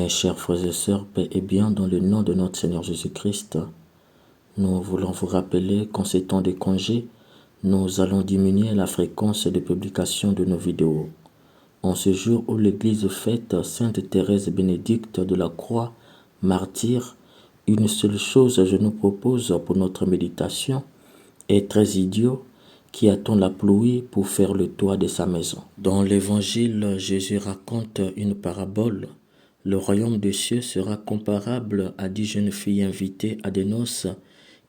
Mes chers frères et sœurs, paix et bien dans le nom de notre Seigneur Jésus-Christ, nous voulons vous rappeler qu'en ces temps de congé, nous allons diminuer la fréquence de publication de nos vidéos. En ce jour où l'Église fête Sainte Thérèse Bénédicte de la Croix, martyre, une seule chose je nous propose pour notre méditation est très idiot qui attend la pluie pour faire le toit de sa maison. Dans l'Évangile, Jésus raconte une parabole. Le royaume des cieux sera comparable à 10 jeunes filles invitées à des noces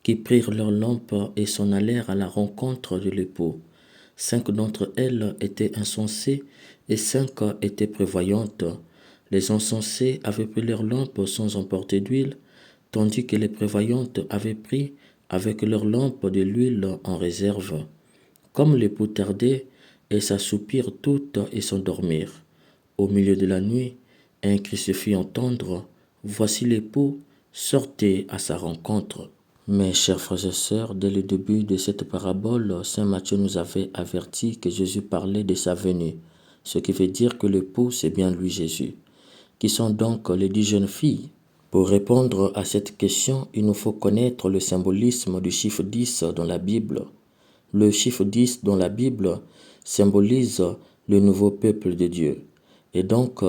qui prirent leurs lampes et s'en allèrent à la rencontre de l'époux. 5 d'entre elles étaient insensées et 5 étaient prévoyantes. Les insensées avaient pris leurs lampes sans emporter d'huile, tandis que les prévoyantes avaient pris avec leurs lampes de l'huile en réserve. Comme l'époux tardait, elles s'assoupirent toutes et s'endormirent. Au milieu de la nuit, un cri se fit entendre, « Voici l'époux, sortez à sa rencontre. » Mes chers frères et sœurs, dès le début de cette parabole, saint Matthieu nous avait averti que Jésus parlait de sa venue, ce qui veut dire que l'époux, c'est bien lui Jésus. Qui sont donc les 10 jeunes filles? Pour répondre à cette question, il nous faut connaître le symbolisme du chiffre 10 dans la Bible. Le chiffre 10 dans la Bible symbolise le nouveau peuple de Dieu. Et donc,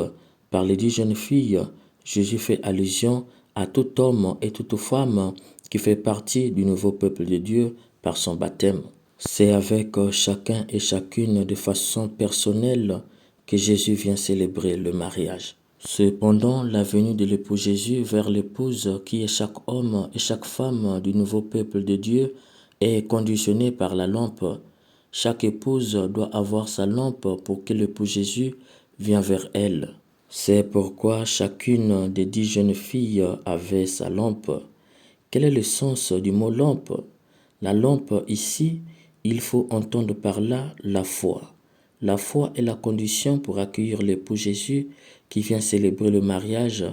par les 10 jeunes filles, Jésus fait allusion à tout homme et toute femme qui fait partie du nouveau peuple de Dieu par son baptême. C'est avec chacun et chacune de façon personnelle que Jésus vient célébrer le mariage. Cependant, la venue de l'époux Jésus vers l'épouse qui est chaque homme et chaque femme du nouveau peuple de Dieu est conditionnée par la lampe. Chaque épouse doit avoir sa lampe pour que l'époux Jésus vienne vers elle. C'est pourquoi chacune des 10 jeunes filles avait sa lampe. Quel est le sens du mot lampe? La lampe ici, il faut entendre par là la foi. La foi est la condition pour accueillir l'époux Jésus qui vient célébrer le mariage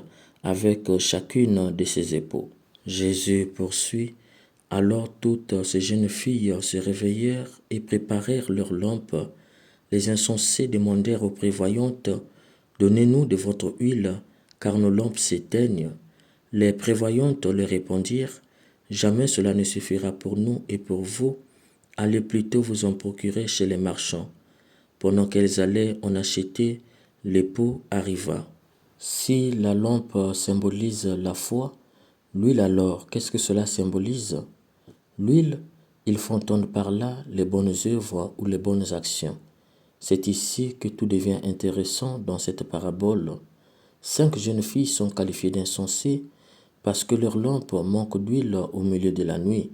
avec chacune de ses époux. Jésus poursuit, « Alors toutes ces jeunes filles se réveillèrent et préparèrent leurs lampes. Les insensés demandèrent aux prévoyantes, « Donnez-nous de votre huile, car nos lampes s'éteignent. » Les prévoyantes leur répondirent, « Jamais cela ne suffira pour nous et pour vous. Allez plutôt vous en procurer chez les marchands. » Pendant qu'elles allaient en acheter, l'époux arriva. Si la lampe symbolise la foi, l'huile alors, qu'est-ce que cela symbolise? L'huile, il faut entendre par là les bonnes œuvres ou les bonnes actions. C'est ici que tout devient intéressant dans cette parabole. 5 jeunes filles sont qualifiées d'insensées parce que leur lampe manque d'huile au milieu de la nuit.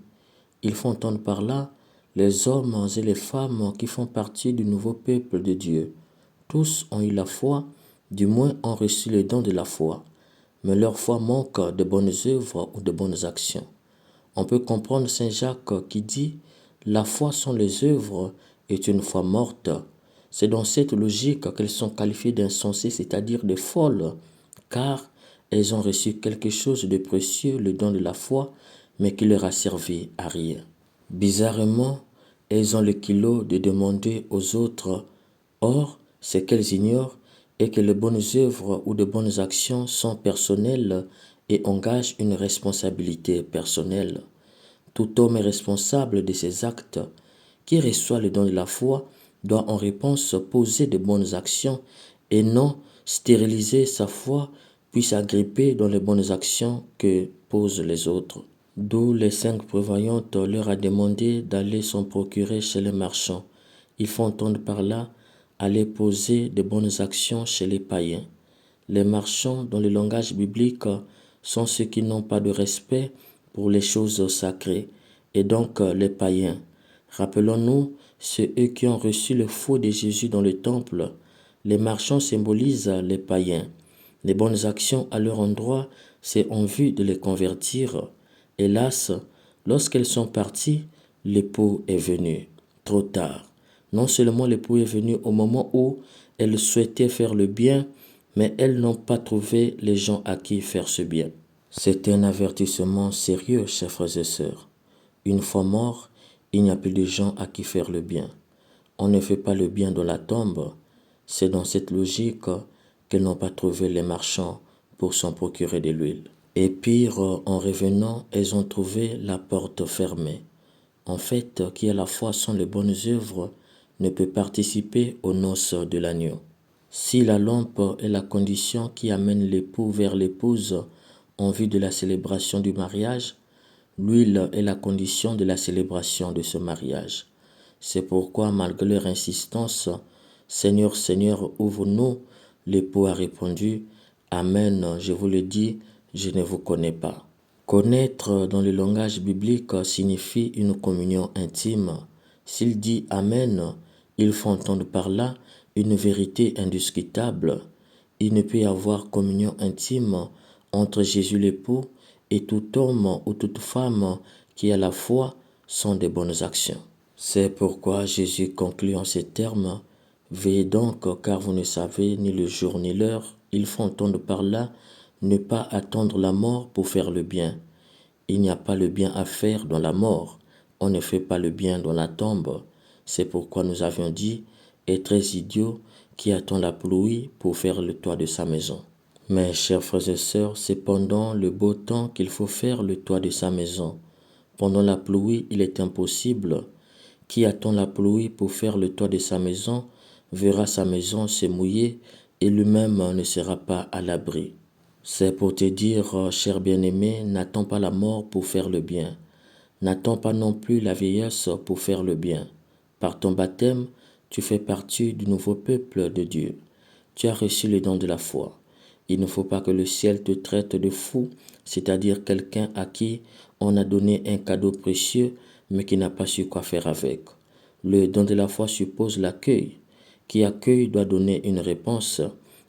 Il faut entendre par là les hommes et les femmes qui font partie du nouveau peuple de Dieu. Tous ont eu la foi, du moins ont reçu le don de la foi, mais leur foi manque de bonnes œuvres ou de bonnes actions. On peut comprendre Saint Jacques qui dit « La foi sans les œuvres est une foi morte ». C'est dans cette logique qu'elles sont qualifiées d'insensées, c'est-à-dire de folles, car elles ont reçu quelque chose de précieux, le don de la foi, mais qui leur a servi à rien. Bizarrement, elles ont le kilo de demander aux autres. Or, ce qu'elles ignorent est que les bonnes œuvres ou de bonnes actions sont personnelles et engagent une responsabilité personnelle. Tout homme est responsable de ses actes. Qui reçoit le don de la foi doit en réponse poser de bonnes actions et non stériliser sa foi puis s'agripper dans les bonnes actions que posent les autres. D'où les 5 prévoyantes leur a demandé d'aller s'en procurer chez les marchands. Il faut entendre par là aller poser de bonnes actions chez les païens. Les marchands, dans le langage biblique, sont ceux qui n'ont pas de respect pour les choses sacrées, et donc les païens. Rappelons-nous, c'est eux qui ont reçu le faux de Jésus dans le temple. Les marchands symbolisent les païens. Les bonnes actions à leur endroit, c'est en vue de les convertir. Hélas, lorsqu'elles sont parties, l'époux est venu, trop tard. Non seulement l'époux est venu au moment où elles souhaitaient faire le bien, mais elles n'ont pas trouvé les gens à qui faire ce bien. C'est un avertissement sérieux, chers frères et sœurs. Une fois mort, il n'y a plus de gens à qui faire le bien. On ne fait pas le bien dans la tombe. C'est dans cette logique qu'elles n'ont pas trouvé les marchands pour s'en procurer de l'huile. Et pire, en revenant, elles ont trouvé la porte fermée. En fait, qui à la fois sont les bonnes œuvres, ne peut participer aux noces de l'agneau. Si la lampe est la condition qui amène l'époux vers l'épouse en vue de la célébration du mariage, l'huile est la condition de la célébration de ce mariage. C'est pourquoi, malgré leur insistance, « Seigneur, Seigneur, ouvre-nous », l'époux a répondu « Amen, je vous le dis, je ne vous connais pas ». Connaître dans le langage biblique signifie une communion intime. S'il dit « Amen », il faut entendre par là une vérité indiscutable. Il ne peut y avoir communion intime entre Jésus l'époux et tout homme ou toute femme qui à la fois sont des bonnes actions. C'est pourquoi Jésus conclut en ces termes « Veillez donc, car vous ne savez ni le jour ni l'heure. » Il faut entendre par là ne pas attendre la mort pour faire le bien. Il n'y a pas le bien à faire dans la mort. On ne fait pas le bien dans la tombe. C'est pourquoi nous avions dit « Est très idiot qui attend la pluie pour faire le toit de sa maison. » Mais, chers frères et sœurs, c'est pendant le beau temps qu'il faut faire le toit de sa maison. Pendant la pluie, il est impossible. Qui attend la pluie pour faire le toit de sa maison verra sa maison se mouiller et lui-même ne sera pas à l'abri. C'est pour te dire, cher bien-aimé, n'attends pas la mort pour faire le bien. N'attends pas non plus la vieillesse pour faire le bien. Par ton baptême, tu fais partie du nouveau peuple de Dieu. Tu as reçu le don de la foi. Il ne faut pas que le ciel te traite de fou, c'est-à-dire quelqu'un à qui on a donné un cadeau précieux, mais qui n'a pas su quoi faire avec. Le don de la foi suppose l'accueil. Qui accueille doit donner une réponse,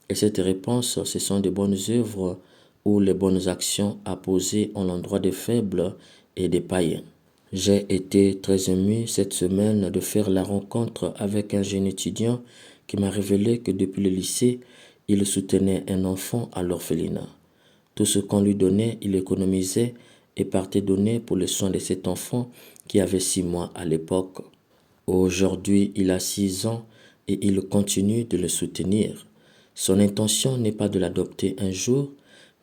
et cette réponse, ce sont des bonnes œuvres ou les bonnes actions à poser en l'endroit des faibles et des païens. J'ai été très ému cette semaine de faire la rencontre avec un jeune étudiant qui m'a révélé que depuis le lycée, il soutenait un enfant à l'orphelinat. Tout ce qu'on lui donnait, il économisait et partait donner pour le soin de cet enfant qui avait 6 mois à l'époque. Aujourd'hui, il a 6 ans et il continue de le soutenir. Son intention n'est pas de l'adopter un jour,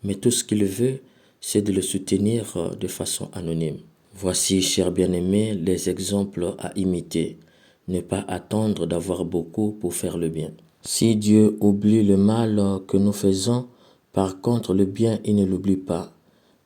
mais tout ce qu'il veut, c'est de le soutenir de façon anonyme. Voici, chers bien-aimés, les exemples à imiter. Ne pas attendre d'avoir beaucoup pour faire le bien. Si Dieu oublie le mal que nous faisons, par contre le bien il ne l'oublie pas.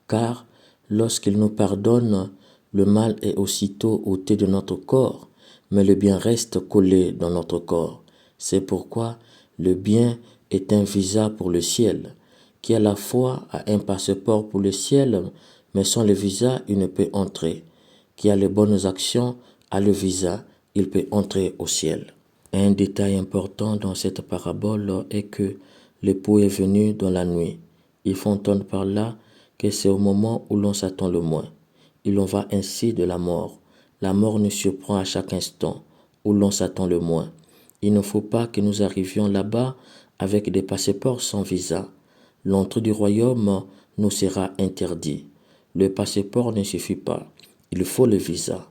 Car lorsqu'il nous pardonne, le mal est aussitôt ôté de notre corps, mais le bien reste collé dans notre corps. C'est pourquoi le bien est un visa pour le ciel, qui à la fois a un passeport pour le ciel, mais sans le visa, il ne peut entrer. Qui a les bonnes actions a le visa, il peut entrer au ciel. Un détail important dans cette parabole est que l'époux est venu dans la nuit. Il faut entendre par là que c'est au moment où l'on s'attend le moins. Il en va ainsi de la mort. La mort nous surprend à chaque instant, où l'on s'attend le moins. Il ne faut pas que nous arrivions là-bas avec des passeports sans visa. L'entrée du royaume nous sera interdite. Le passeport ne suffit pas, il faut le visa.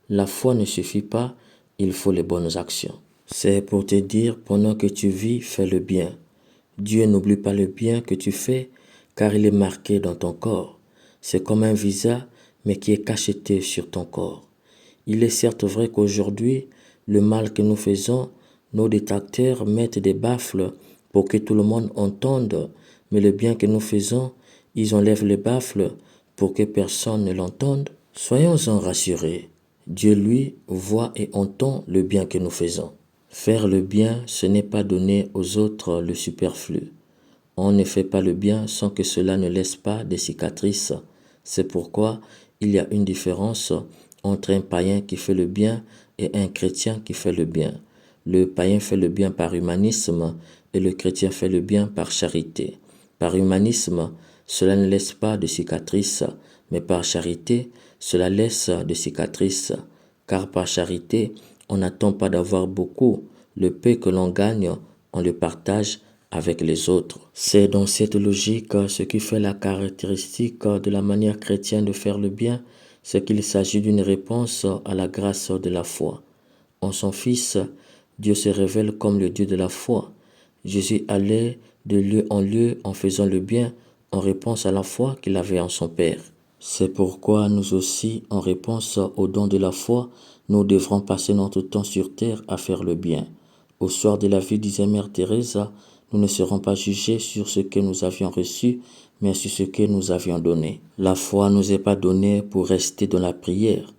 La foi ne suffit pas, il faut les bonnes actions. C'est pour te dire, pendant que tu vis, fais le bien. Dieu n'oublie pas le bien que tu fais, car il est marqué dans ton corps. C'est comme un visa, mais qui est cacheté sur ton corps. Il est certes vrai qu'aujourd'hui, le mal que nous faisons, nos détracteurs mettent des baffles pour que tout le monde entende, mais le bien que nous faisons, ils enlèvent les baffles pour que personne ne l'entende. Soyons-en rassurés. Dieu, lui, voit et entend le bien que nous faisons. Faire le bien, ce n'est pas donner aux autres le superflu. On ne fait pas le bien sans que cela ne laisse pas des cicatrices. C'est pourquoi il y a une différence entre un païen qui fait le bien et un chrétien qui fait le bien. Le païen fait le bien par humanisme et le chrétien fait le bien par charité. Par humanisme, cela ne laisse pas de cicatrices, mais par charité, cela laisse des cicatrices. Car par charité, on n'attend pas d'avoir beaucoup. Le peu que l'on gagne, on le partage avec les autres. C'est dans cette logique ce qui fait la caractéristique de la manière chrétienne de faire le bien, c'est qu'il s'agit d'une réponse à la grâce de la foi. En son Fils, Dieu se révèle comme le Dieu de la foi. Jésus allait de lieu en lieu en faisant le bien, en réponse à la foi qu'il avait en son Père. C'est pourquoi nous aussi, en réponse au don de la foi, nous devrons passer notre temps sur terre à faire le bien. Au soir de la vie, disait Mère Teresa, nous ne serons pas jugés sur ce que nous avions reçu, mais sur ce que nous avions donné. La foi ne nous est pas donnée pour rester dans la prière,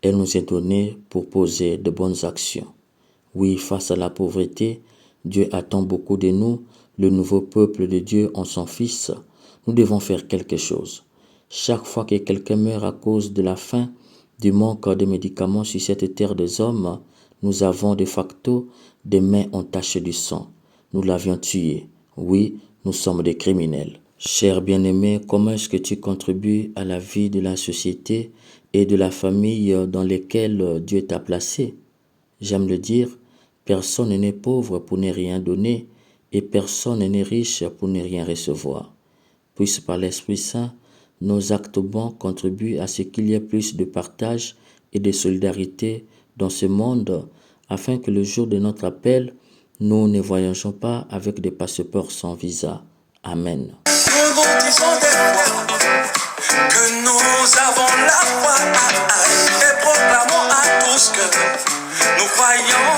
elle nous est donnée pour poser de bonnes actions. Oui, face à la pauvreté, Dieu attend beaucoup de nous, le nouveau peuple de Dieu en son Fils. Nous devons faire quelque chose. Chaque fois que quelqu'un meurt à cause de la faim, du manque de médicaments sur cette terre des hommes, nous avons de facto des mains entachées du sang. Nous l'avions tué. Oui, nous sommes des criminels. Cher bien-aimé, comment est-ce que tu contribues à la vie de la société et de la famille dans lesquelles Dieu t'a placé? J'aime le dire, personne n'est pauvre pour ne rien donner et personne n'est riche pour ne rien recevoir. Puisse par l'Esprit Saint, nos actes bons contribuent à ce qu'il y ait plus de partage et de solidarité dans ce monde, afin que le jour de notre appel, nous ne voyageons pas avec des passeports sans visa. Amen. Nous disons des fois que nous avons la foi et proclamons à tous que nous croyons